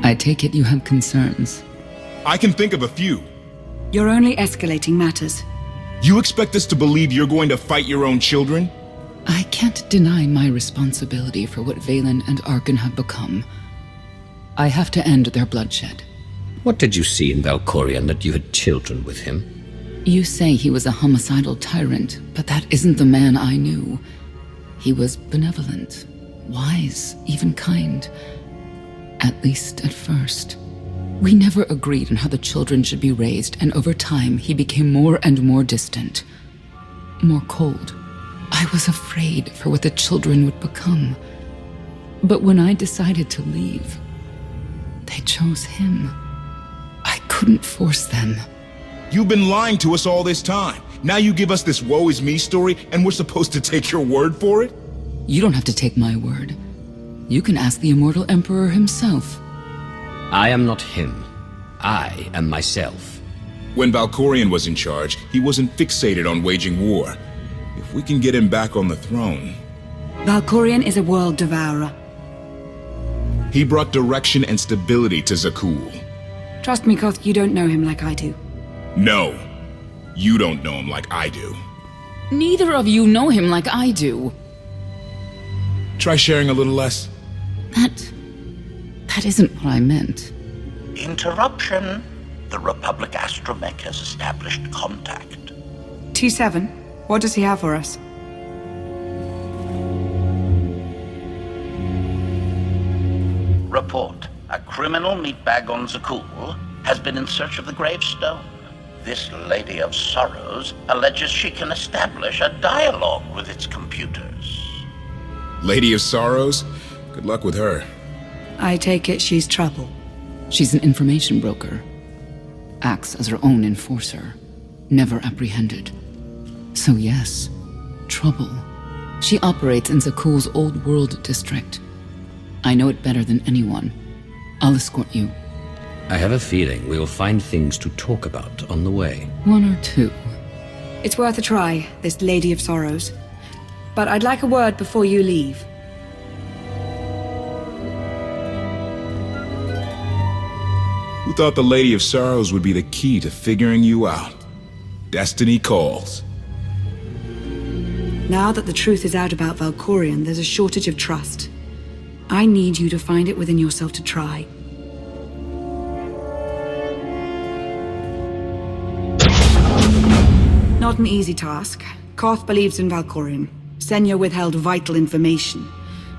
I take it you have concerns. I can think of a few. You're only escalating matters. You expect us to believe you're going to fight your own children? I can't deny my responsibility for what Valen and Arcann have become. I have to end their bloodshed. What did you see in Valkorion that you had children with him? You say he was a homicidal tyrant, but that isn't the man I knew. He was benevolent, wise, even kind. At least at first. We never agreed on how the children should be raised, and over time he became more and more distant. More cold. I was afraid for what the children would become. But when I decided to leave, they chose him. I couldn't force them. You've been lying to us all this time. Now you give us this woe is me story, and we're supposed to take your word for it? You don't have to take my word. You can ask the Immortal Emperor himself. I am not him. I am myself. When Valkorion was in charge, he wasn't fixated on waging war. If we can get him back on the throne... Valkorion is a world devourer. He brought direction and stability to Zakuul. Trust me, Koth, you don't know him like I do. No. You don't know him like I do. Neither of you know him like I do. Try sharing a little less. That isn't what I meant. Interruption. The Republic astromech has established contact. T7, what does he have for us? Report. A criminal meatbag on Zakuul has been in search of the Gravestone. This Lady of Sorrows alleges she can establish a dialogue with its computers. Lady of Sorrows? Good luck with her. I take it she's trouble. She's an information broker. Acts as her own enforcer. Never apprehended. So yes, trouble. She operates in Zakuul's Old World district. I know it better than anyone. I'll escort you. I have a feeling we'll find things to talk about on the way. One or two. It's worth a try, this Lady of Sorrows. But I'd like a word before you leave. Who thought the Lady of Sorrows would be the key to figuring you out? Destiny calls. Now that the truth is out about Valkorion, there's a shortage of trust. I need you to find it within yourself to try. Not an easy task. Koth believes in Valkorion. Senya withheld vital information.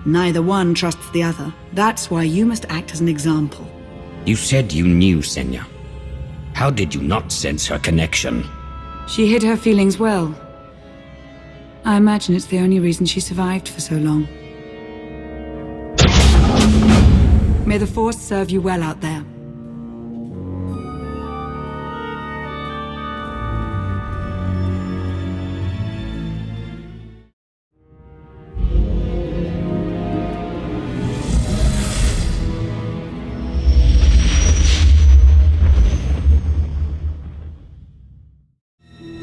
Neither one trusts the other. That's why you must act as an example. You said you knew Senya. How did you not sense her connection? She hid her feelings well. I imagine it's the only reason she survived for so long. May the Force serve you well out there.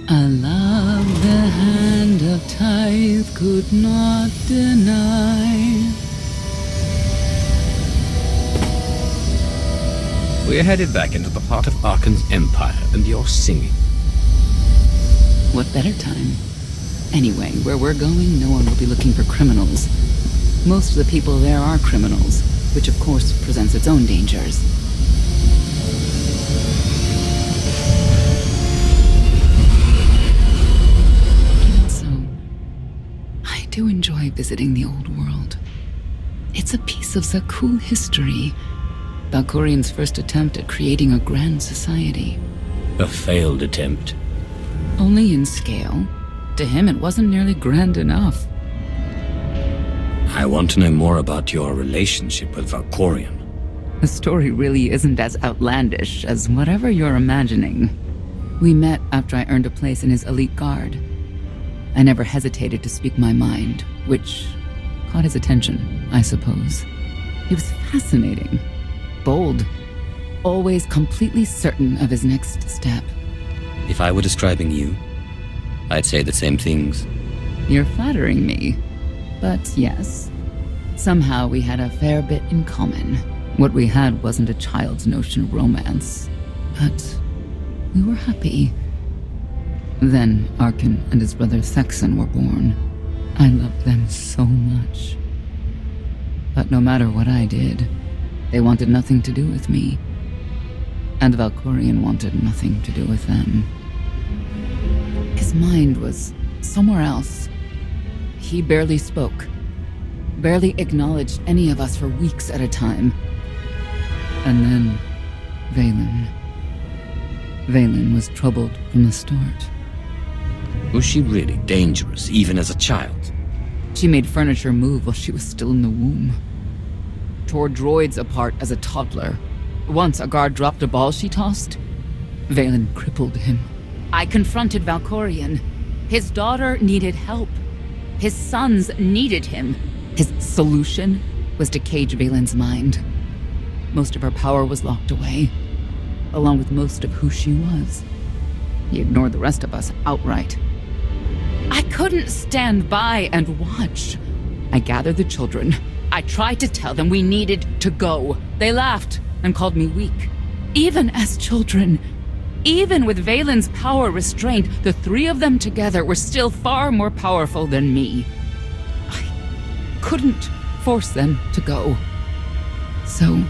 I love the hand of tithe could not deny. We're headed back into the heart of Arcann's empire, and you're singing. What better time? Anyway, where we're going, no one will be looking for criminals. Most of the people there are criminals, which of course presents its own dangers. I do enjoy visiting the old world. It's a piece of Zakuul history. Valkorion's first attempt at creating a grand society. A failed attempt. Only in scale. To him, it wasn't nearly grand enough. I want to know more about your relationship with Valkorion. The story really isn't as outlandish as whatever you're imagining. We met after I earned a place in his elite guard. I never hesitated to speak my mind, which caught his attention, I suppose. He was fascinating, bold, always completely certain of his next step. If I were describing you, I'd say the same things. You're flattering me, but yes, somehow we had a fair bit in common. What we had wasn't a child's notion of romance, but we were happy. Then Arcann and his brother Thexan were born. I loved them so much. But no matter what I did, they wanted nothing to do with me. And Valkorion wanted nothing to do with them. His mind was somewhere else. He barely spoke, barely acknowledged any of us for weeks at a time. And then, Vaylin was troubled from the start. Was she really dangerous, even as a child? She made furniture move while she was still in the womb. Tore droids apart as a toddler. Once a guard dropped a ball she tossed. Vaylin crippled him. I confronted Valkorion. His daughter needed help. His sons needed him. His solution was to cage Vaylin's mind. Most of her power was locked away, along with most of who she was. He ignored the rest of us outright. I couldn't stand by and watch. I gathered the children. I tried to tell them we needed to go. They laughed and called me weak. Even as children, even with Vaylin's power restrained, the three of them together were still far more powerful than me. I couldn't force them to go. So,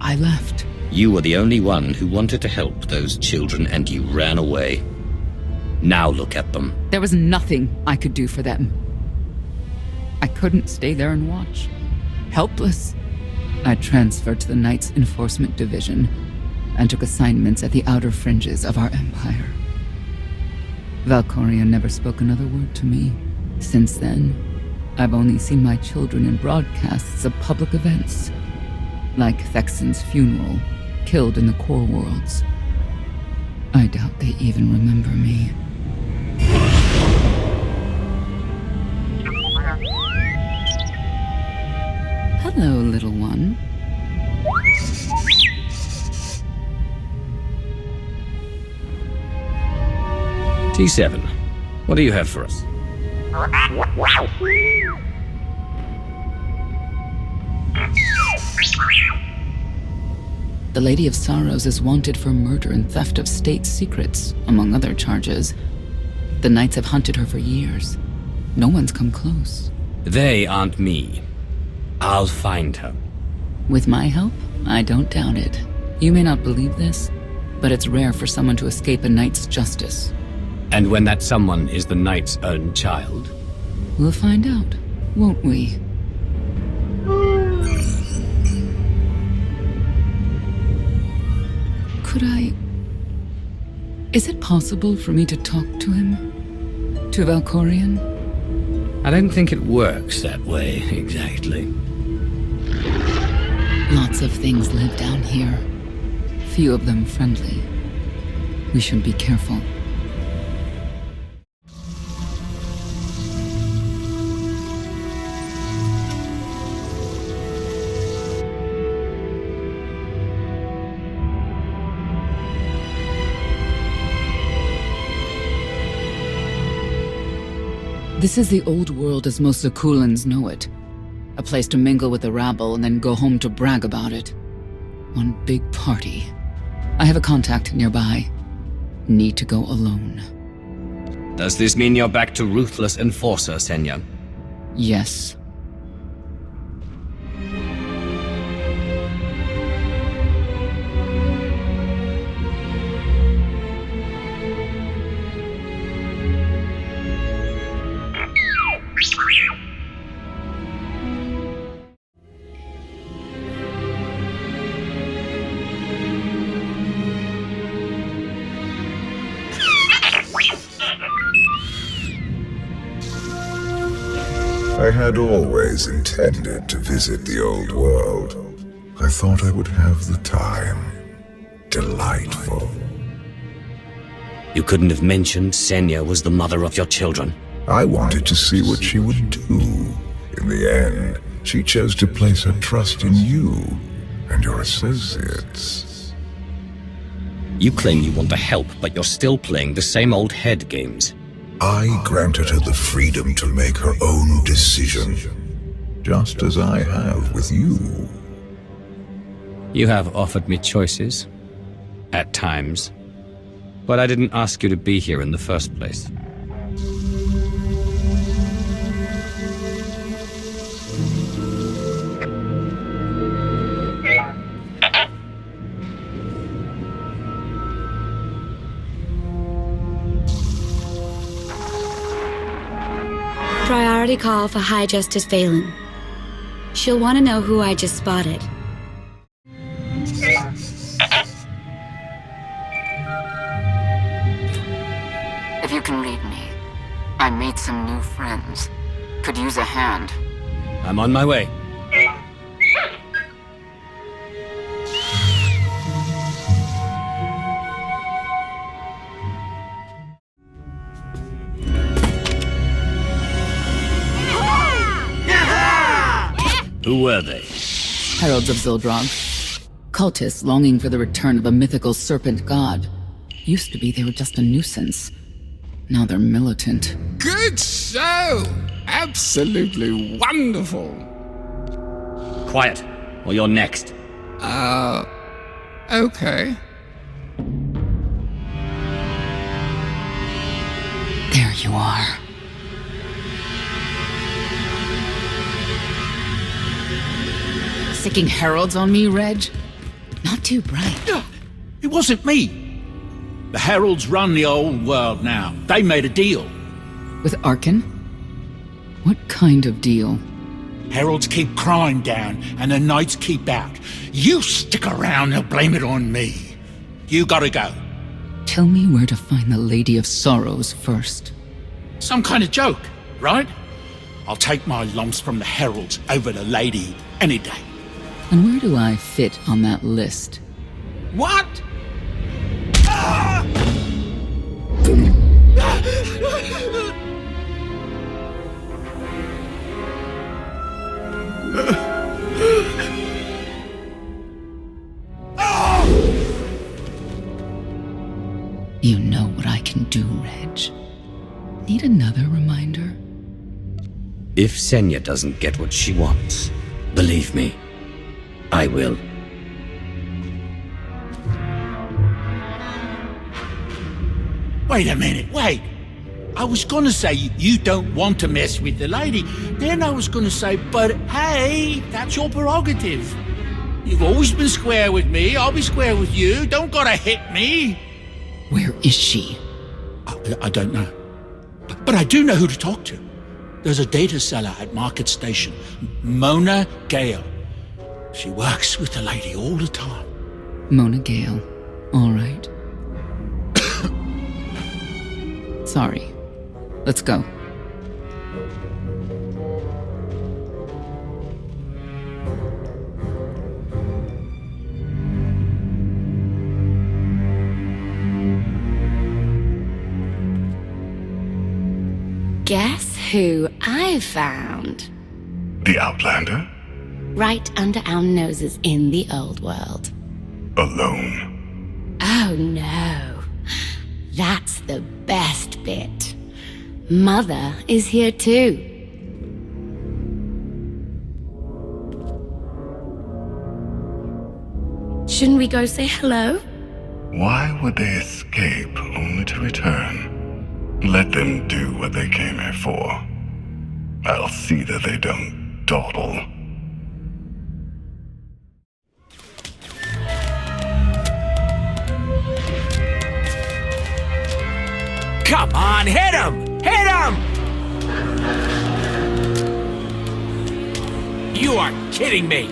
I left. You were the only one who wanted to help those children, and you ran away. Now look at them. There was nothing I could do for them. I couldn't stay there and watch. Helpless. I transferred to the Knights Enforcement Division and took assignments at the outer fringes of our empire. Valkorion never spoke another word to me. Since then, I've only seen my children in broadcasts of public events, like Thexan's funeral, killed in the core worlds. I doubt they even remember me. Hello, little one. T7, what do you have for us? The Lady of Sorrows is wanted for murder and theft of state secrets, among other charges. The Knights have hunted her for years. No one's come close. They aren't me. I'll find her. With my help, I don't doubt it. You may not believe this, but it's rare for someone to escape a knight's justice. And when that someone is the knight's own child? We'll find out, won't we? Could I... Is it possible for me to talk to him? To Valkorion? I don't think it works that way, exactly. Lots of things live down here. Few of them friendly. We should be careful. This is the old world as most Zakuulans know it. A place to mingle with the rabble and then go home to brag about it. One big party. I have a contact nearby. Need to go alone. Does this mean you're back to ruthless enforcer, Senya? Yes. I had always intended to visit the old world. I thought I would have the time. Delightful. You couldn't have mentioned Senya was the mother of your children. I wanted to see what she would do. In the end, she chose to place her trust in you and your associates. You claim you want to help, but you're still playing the same old head games. I granted her the freedom to make her own decision, just as I have with you. You have offered me choices. At times. But I didn't ask you to be here in the first place. Priority call for High Justice Phelan. She'll want to know who I just spotted. If you can read me, I made some new friends. Could use a hand. I'm on my way. Who were they? Heralds of Zildrog. Cultists longing for the return of a mythical serpent god. Used to be they were just a nuisance. Now they're militant. Good show! Absolutely wonderful. Quiet, or you're next. Okay. There you are. Sicking heralds on me, Reg? Not too bright. It wasn't me. The heralds run the old world now. They made a deal. With Arcann? What kind of deal? Heralds keep crime down, and the knights keep out. You stick around, they'll blame it on me. You gotta go. Tell me where to find the Lady of Sorrows first. Some kind of joke, right? I'll take my lumps from the heralds over the lady any day. And where do I fit on that list? What? You know what I can do, Reg. Need another reminder? If Senya doesn't get what she wants, believe me, I will. Wait a minute, wait. I was gonna say you don't want to mess with the lady. Then I was gonna say, but hey, that's your prerogative. You've always been square with me, I'll be square with you. Don't gotta hit me. Where is she? I don't know. But I do know who to talk to. There's a data seller at Market Station, Mona Gale. She works with the lady all the time. Mona Gale. All right. Sorry. Let's go. Guess who I found? The Outlander? Right under our noses in the old world. Alone? Oh no. That's the best bit. Mother is here too. Shouldn't we go say hello? Why would they escape only to return? Let them do what they came here for. I'll see that they don't dawdle. Come on, hit him! Hit him! You are kidding me!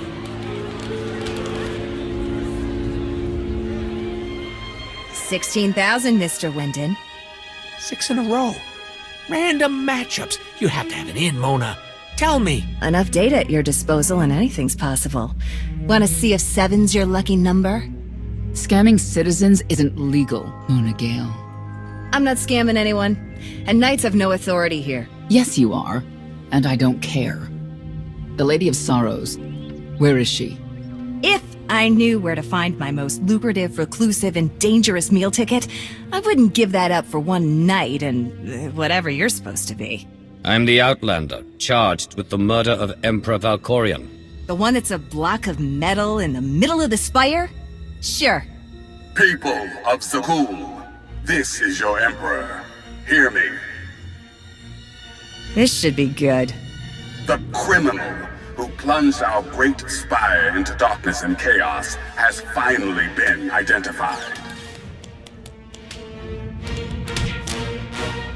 $16,000, Mr. Wyndon. 6 in a row. Random matchups. You have to have an in, Mona. Tell me. Enough data at your disposal and anything's possible. Want to see if 7's your lucky number? Scamming citizens isn't legal, Mona Gale. I'm not scamming anyone, and knights have no authority here. Yes, you are, and I don't care. The Lady of Sorrows, where is she? If I knew where to find my most lucrative, reclusive, and dangerous meal ticket, I wouldn't give that up for one night and whatever you're supposed to be. I'm the Outlander, charged with the murder of Emperor Valkorion. The one that's a block of metal in the middle of the spire? Sure. People of Zakuul, this is your Emperor. Hear me. This should be good. The criminal who plunged our great spire into darkness and chaos has finally been identified.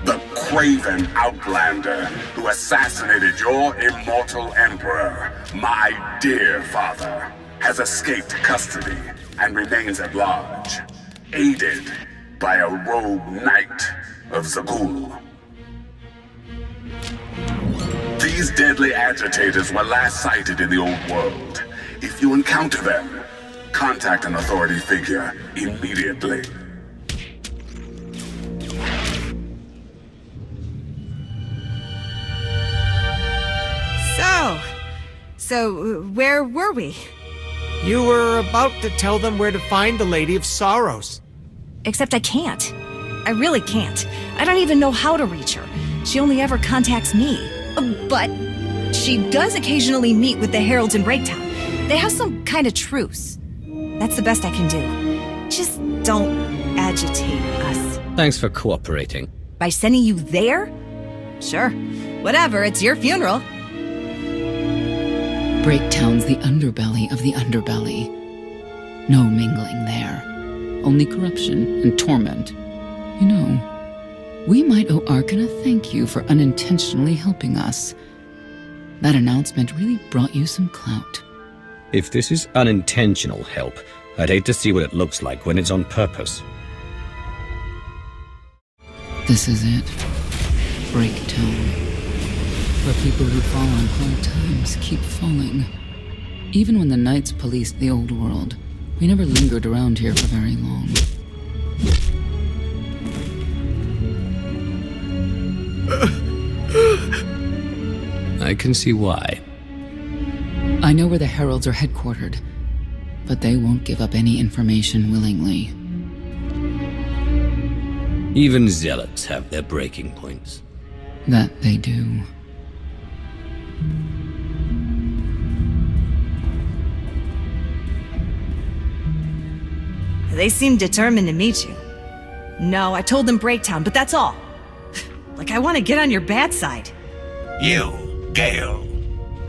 The craven outlander who assassinated your immortal Emperor, my dear father, has escaped custody and remains at large, aided by a rogue knight of Zakuul. These deadly agitators were last sighted in the old world. If you encounter them, contact an authority figure immediately. So where were we? You were about to tell them where to find the Lady of Sorrows. Except I can't. I really can't. I don't even know how to reach her. She only ever contacts me. But she does occasionally meet with the heralds in Breaktown. They have some kind of truce. That's the best I can do. Just don't agitate us. Thanks for cooperating. By sending you there? Sure. Whatever, it's your funeral. Breaktown's the underbelly of the underbelly. No mingling there. Only corruption and torment. You know, we might owe Arcann a thank you for unintentionally helping us. That announcement really brought you some clout. If this is unintentional help, I'd hate to see what it looks like when it's on purpose. This is it. Breaktown. Where people who fall on hard times keep falling. Even when the Knights policed the old world, we never lingered around here for very long. I can see why. I know where the heralds are headquartered, but they won't give up any information willingly. Even zealots have their breaking points. That they do. They seem determined to meet you. No, I told them Breaktown, but that's all. Like I want to get on your bad side. You, Gale.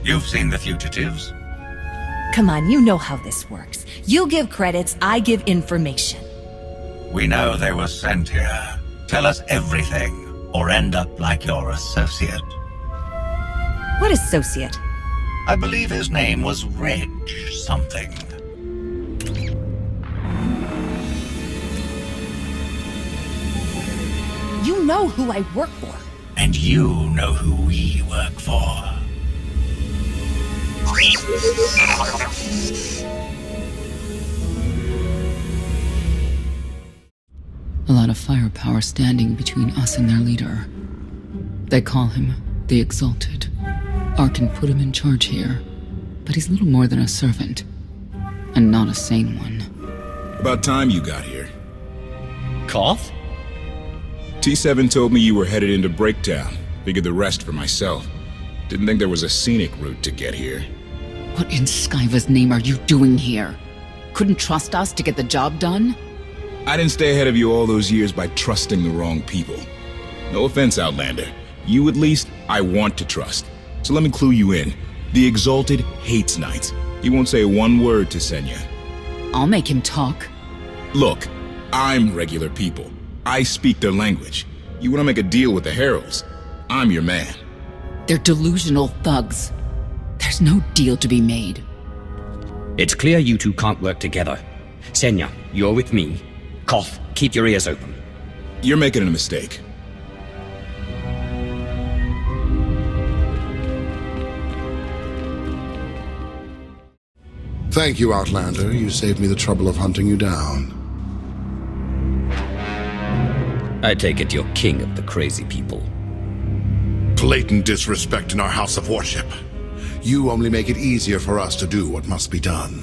You've seen the fugitives. Come on, you know how this works. You give credits, I give information. We know they were sent here. Tell us everything, or end up like your associate. What associate? I believe his name was Reg something. You know who I work for. And you know who we work for. A lot of firepower standing between us and their leader. They call him the Exalted. Arcann put him in charge here, but he's little more than a servant, and not a sane one. About time you got here. Koth? T7 told me you were headed into Breaktown. Figured the rest for myself. Didn't think there was a scenic route to get here. What in Skyva's name are you doing here? Couldn't trust us to get the job done? I didn't stay ahead of you all those years by trusting the wrong people. No offense, Outlander. You at least, I want to trust. So let me clue you in. The Exalted hates Knights. He won't say one word to Senya. I'll make him talk. Look, I'm regular people. I speak their language. You want to make a deal with the heralds? I'm your man. They're delusional thugs. There's no deal to be made. It's clear you two can't work together. Senya, you're with me. Koth, keep your ears open. You're making a mistake. Thank you, Outlander. You saved me the trouble of hunting you down. I take it you're king of the crazy people. Blatant disrespect in our house of worship. You only make it easier for us to do what must be done.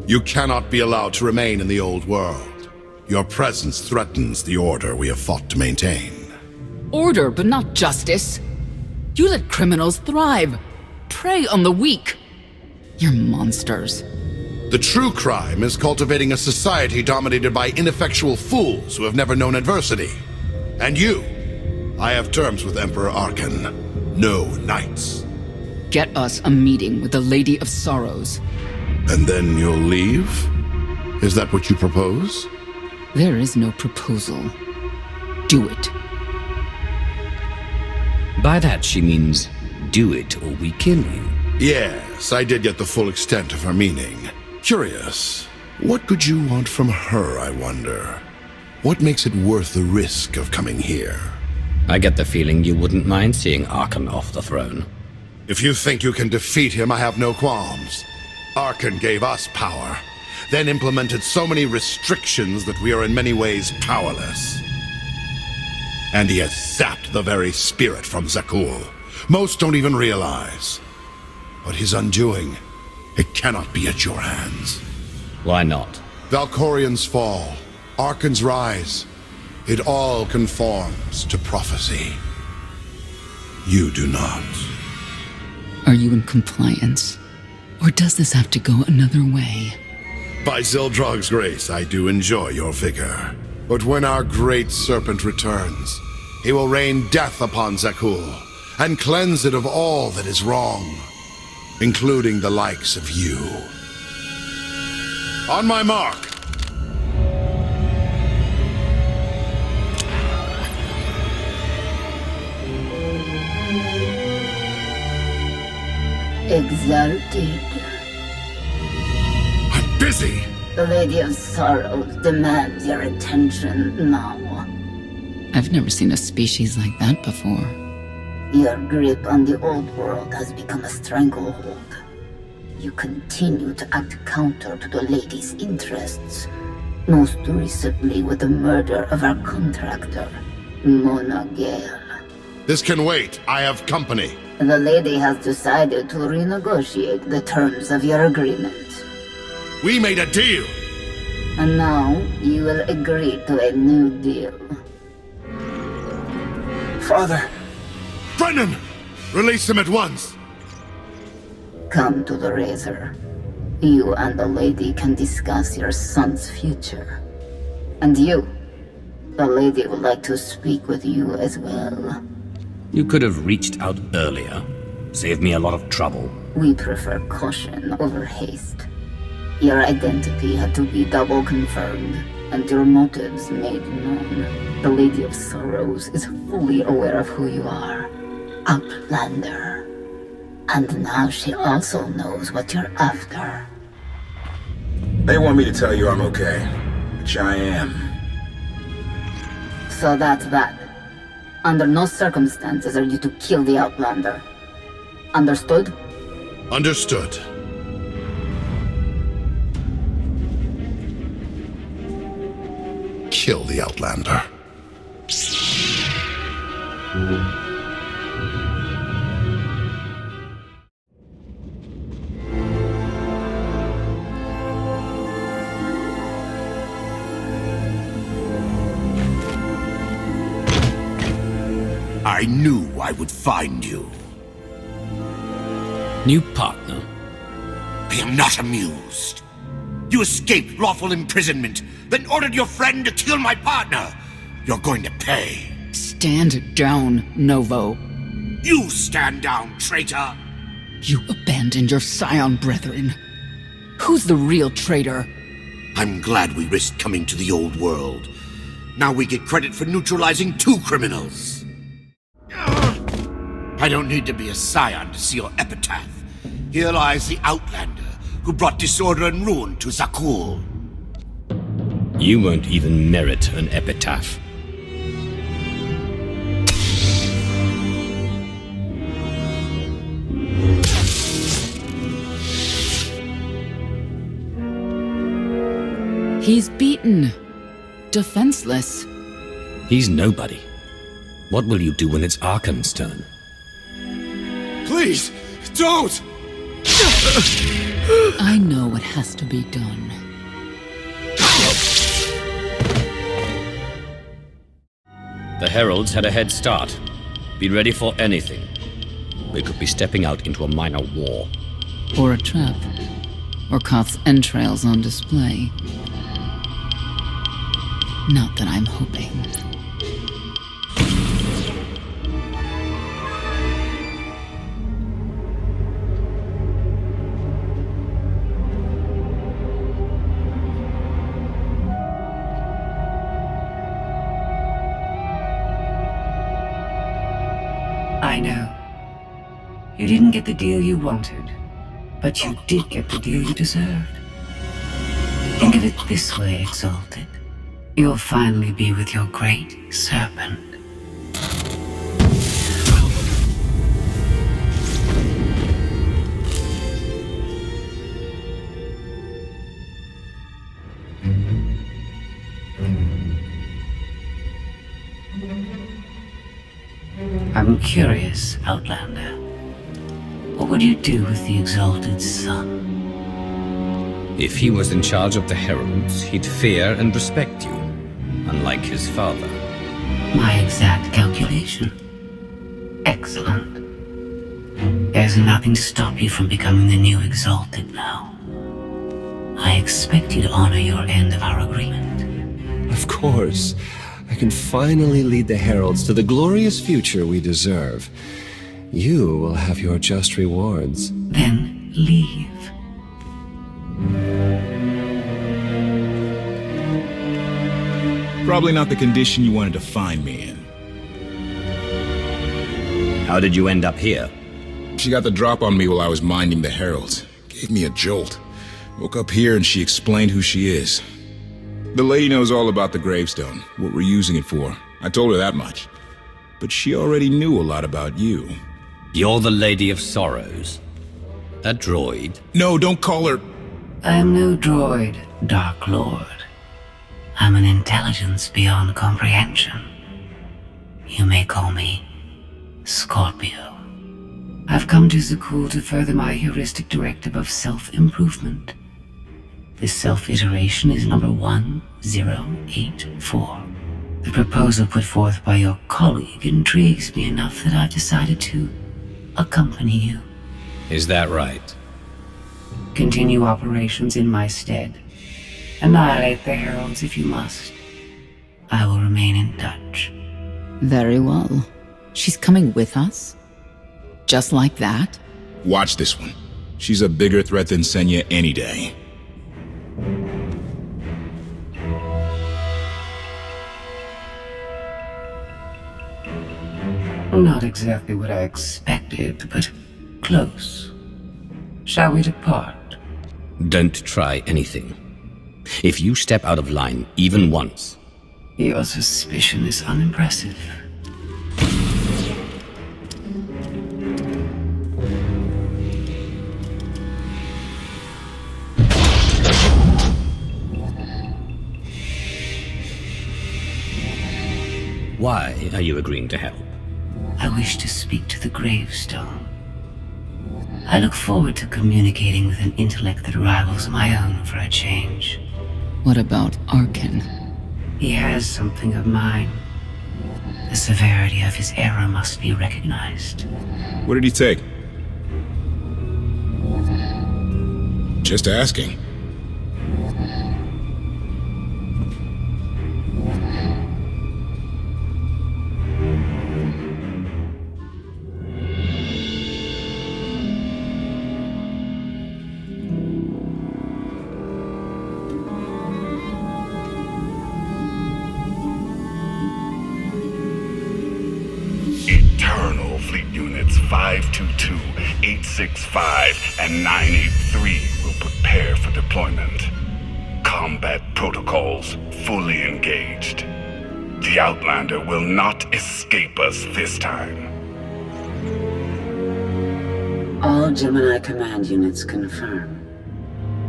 You cannot be allowed to remain in the old world. Your presence threatens the order we have fought to maintain. Order, but not justice. You let criminals thrive. Prey on the weak. You're monsters. The true crime is cultivating a society dominated by ineffectual fools who have never known adversity. And you, I have terms with Emperor Arcann. No knights. Get us a meeting with the Lady of Sorrows. And then you'll leave? Is that what you propose? There is no proposal. Do it. By that she means, do it or we kill you. Yes, I did get the full extent of her meaning. Curious. What could you want from her, I wonder? What makes it worth the risk of coming here? I get the feeling you wouldn't mind seeing Arcann off the throne. If you think you can defeat him, I have no qualms. Arcann gave us power, then implemented so many restrictions that we are in many ways powerless. And he has sapped the very spirit from Zakuul. Most don't even realize. But his undoing, it cannot be at your hands. Why not? Valkorian's fall, Arcann's rise, it all conforms to prophecy. You do not. Are you in compliance? Or does this have to go another way? By Zildrog's grace, I do enjoy your vigor. But when our great serpent returns, he will rain death upon Zakuul, and cleanse it of all that is wrong, including the likes of you. On my mark! Exalted. I'm busy! The Lady of Sorrows demands your attention now. I've never seen a species like that before. Your grip on the old world has become a stranglehold. You continue to act counter to the Lady's interests, most recently with the murder of our contractor, Mona Gale. This can wait. I have company. The Lady has decided to renegotiate the terms of your agreement. We made a deal! And now you will agree to a new deal. Father! Brennan! Release him at once! Come to the Razor. You and the Lady can discuss your son's future. And you, the Lady would like to speak with you as well. You could have reached out earlier. Saved me a lot of trouble. We prefer caution over haste. Your identity had to be double confirmed, and your motives made known. The Lady of Sorrows is fully aware of who you are. Outlander. And now she also knows what you're after. They want me to tell you I'm okay, which I am. So that's that. Under no circumstances are you to kill the Outlander. Understood? Understood. Kill the Outlander. I knew I would find you. New partner? I am not amused. You escaped lawful imprisonment, then ordered your friend to kill my partner. You're going to pay. Stand down, Novo. You stand down, traitor! You abandoned your scion brethren. Who's the real traitor? I'm glad we risked coming to the old world. Now we get credit for neutralizing 2 criminals. I don't need to be a scion to see your epitaph. Here lies the Outlander, who brought disorder and ruin to Zakuul. You won't even merit an epitaph. He's beaten. Defenseless. He's nobody. What will you do when it's Arcann's turn? Please, don't! I know what has to be done. The heralds had a head start. Be ready for anything. We could be stepping out into a minor war. Or a trap. Or Koth's entrails on display. Not that I'm hoping. I know. You didn't get the deal you wanted, but you did get the deal you deserved. Think of it this way, Exalted. You'll finally be with your great serpent. I'm curious, Outlander. What would you do with the Exalted's son? If he was in charge of the heralds, he'd fear and respect you, unlike his father. My exact calculation. Excellent. There's nothing to stop you from becoming the new Exalted now. I expect you to honor your end of our agreement. Of course. I can finally lead the heralds to the glorious future we deserve. You will have your just rewards. Then leave. Probably not the condition you wanted to find me in. How did you end up here? She got the drop on me while I was minding the heralds. Gave me a jolt. Woke up here and she explained who she is. The lady knows all about the Gravestone, what we're using it for. I told her that much. But she already knew a lot about you. You're the Lady of Sorrows. A droid? No, don't call her... I am no droid, Dark Lord. I'm an intelligence beyond comprehension. You may call me Scorpio. I've come to Zakuul to further my heuristic directive of self-improvement. This self-iteration is number 1084. The proposal put forth by your colleague intrigues me enough that I've decided to accompany you. Is that right? Continue operations in my stead. Annihilate the heralds if you must. I will remain in touch. Very well. She's coming with us? Just like that? Watch this one. She's a bigger threat than Senya any day. Not exactly what I expected, but close. Shall we depart? Don't try anything. If you step out of line, even once... Your suspicion is unimpressive. Why are you agreeing to help? I wish to speak to the Gravestone. I look forward to communicating with an intellect that rivals my own for a change. What about Arcann? He has something of mine. The severity of his error must be recognized. What did he take? Just asking. Eternal Fleet Units 522, 865, and 983 will prepare for deployment. Combat protocols fully engaged. The Outlander will not escape us this time. All Gemini command units confirm.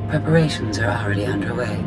Preparations are already underway.